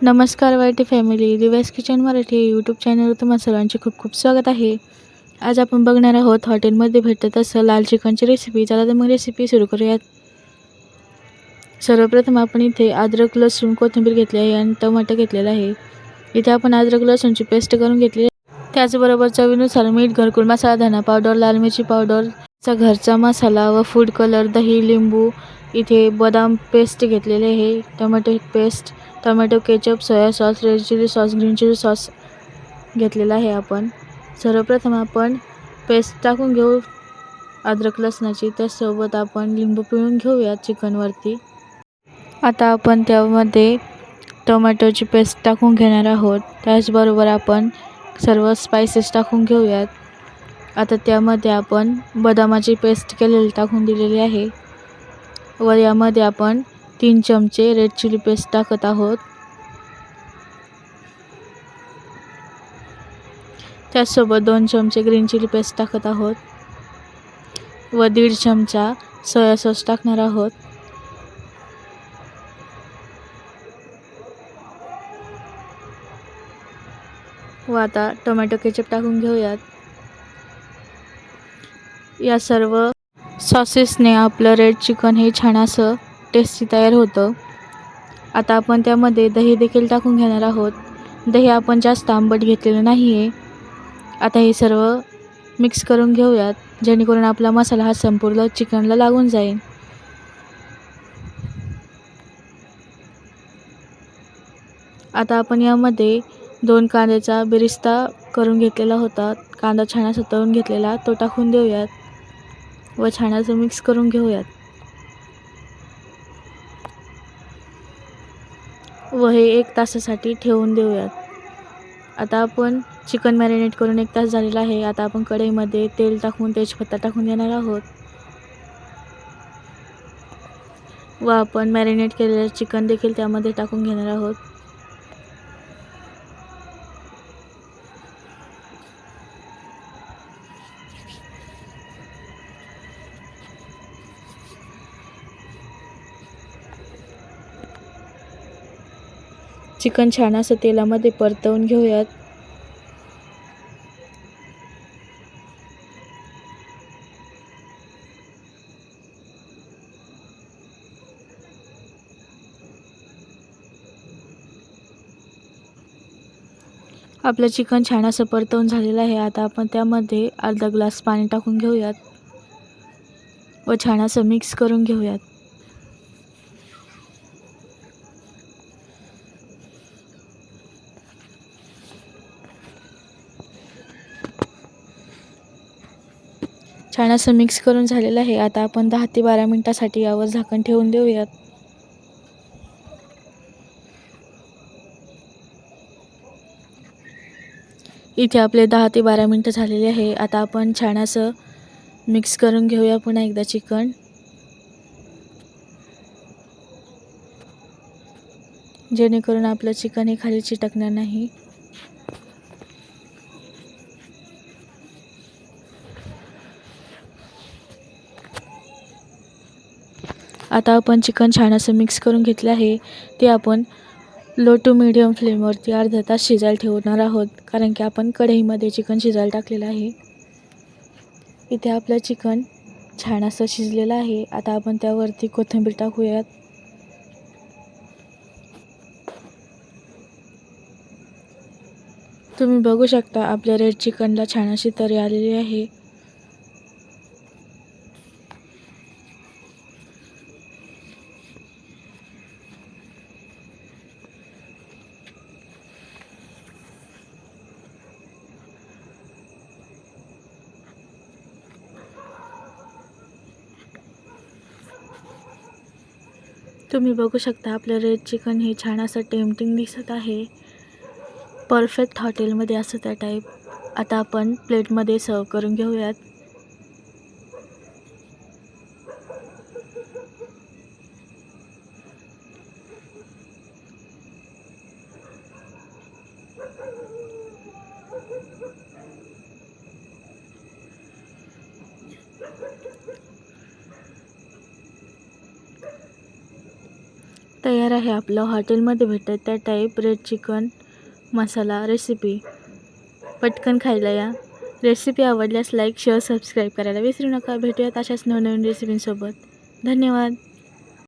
नमस्कार YT family, Divya's kitchen Marathi YouTube चॅनलवर तुम्हा सर्वांचे खूप खूप स्वागत आहे. आज आपण बघणार आहोत हॉटेलमध्ये भेटत असं लाल चिकनची रेसिपी. चला तर मग रेसिपी सुरू करूयात. सर्वप्रथम आपण इथे अद्रक, लसूण, कोथिंबीर घेतली आहे आणि टमाटर घेतलेला आहे. इथे आपण अद्रक लसूणची पेस्ट करून घेतली आहे. त्याचबरोबर चवीनुसार मीठ, घरकुल मसाला, धना पावडर, लाल मिरची पावडर, घरचा मसाला व फूड कलर, दही, लिंबू, इथे बदाम पेस्ट घेतलेले आहे, tomato paste, tomato ketchup, soya sauce, red chilli sauce, green chilli sauce घेतलेला आहे. आपण सर्वप्रथम आपण पेस्ट टाकून घेऊ अद्रक लसणाची. त्यासोबत आपण लिंबू पिळून घेऊया चिकनवरती. आता आपण त्यामध्ये टोमॅटोची पेस्ट टाकून घेणार आहोत. त्याचबरोबर आपण सर्व स्पाइसेस टाकून घेऊयात. आता त्यामध्ये आपण बदामाची पेस्ट केलेली टाकून दिलेली आहे व यामध्ये आपण 3 चमचे रेड चिली पेस्ट टाकत आहोत. त्याचसोबत 2 चमचे ग्रीन चिली पेस्ट टाकत आहोत व 1.5 चमचा सोया सॉस टाकणार आहोत. व आता टोमॅटो केचप टाकून घेऊयात. या सर्व सॉसेसने आपलं रेड चिकन हे छान असं टेस्टी तयार होतं. आता आपण त्यामध्ये दही देखील टाकून घेणार आहोत. दही आपण जास्त आंबट घेतलेलं नाही आहे. आता हे सर्व मिक्स करून घेऊयात, जेणेकरून आपला मसाला हा संपूर्ण चिकनला लागून जाईल. आता आपण यामध्ये 2 कांद्याचा बेरिस्ता करून घेतलेला होता. कांदा छान असा तळून घेतलेला तो टाकून देऊयात व छान असं मिक्स करून घेऊयात व हे 1 तासासाठी ठेवून देऊयात. आता आपण चिकन मॅरिनेट करून 1 तास झालेला आहे. आता आपण कढईमध्ये तेल टाकून तेजपत्ता टाकून देणार आहोत व आपण मॅरिनेट केलेलं चिकन देखील त्यामध्ये टाकून घेणार आहोत. चिकन छान असं तेलामध्ये परतवून घेऊयात. आपलं चिकन छान असं परतवून झालेलं आहे. आता आपण त्यामध्ये अर्धा ग्लास पाणी टाकून घेऊयात व छान असं मिक्स करून घेऊयात. छान असं मिक्स करून झालेलं आहे. आता आपण 10 ते 12 मिनिटासाठी यावर झाकण ठेवून देऊयात. इथे आपले 10 ते 12 मिनिटं झालेले आहे. आता आपण छान असं मिक्स करून घेऊया पुन्हा एकदा चिकन, जेणेकरून आपलं चिकन हे खाली चिटकणार नाही. आता आपण चिकन छान असं मिक्स करून घेतलं आहे. ते आपण लो टू मीडियम फ्लेमवरती अर्धा तास शिजायला ठेवणार आहोत, कारण की आपण कढईमध्ये चिकन शिजायला टाकलेलं आहे. इथे आपलं चिकन छान असं शिजलेलं आहे. आता आपण त्यावरती कोथिंबीर टाकूयात. तुम्ही बघू शकता आपल्या रेड चिकनला छान अशी तरी आलेली आहे. तुम्ही बघू शकता आपलं रेड चिकन हे छान असं टेम्पटिंग दिसत आहे. परफेक्ट हॉटेलमध्ये असं त्या टाईप. आता आपण प्लेटमध्ये सर्व करून घेऊयात. तयार तयार आहे आपलं हॉटेलमध्ये भेटत त्या टाईप रेड चिकन मसाला रेसिपी. पटकन खायला या. रेसिपी आवडल्यास लाईक शेअर सबस्क्राईब करायला विसरू नका. भेटूयात अशाच नवनवीन रेसिपींसोबत. धन्यवाद.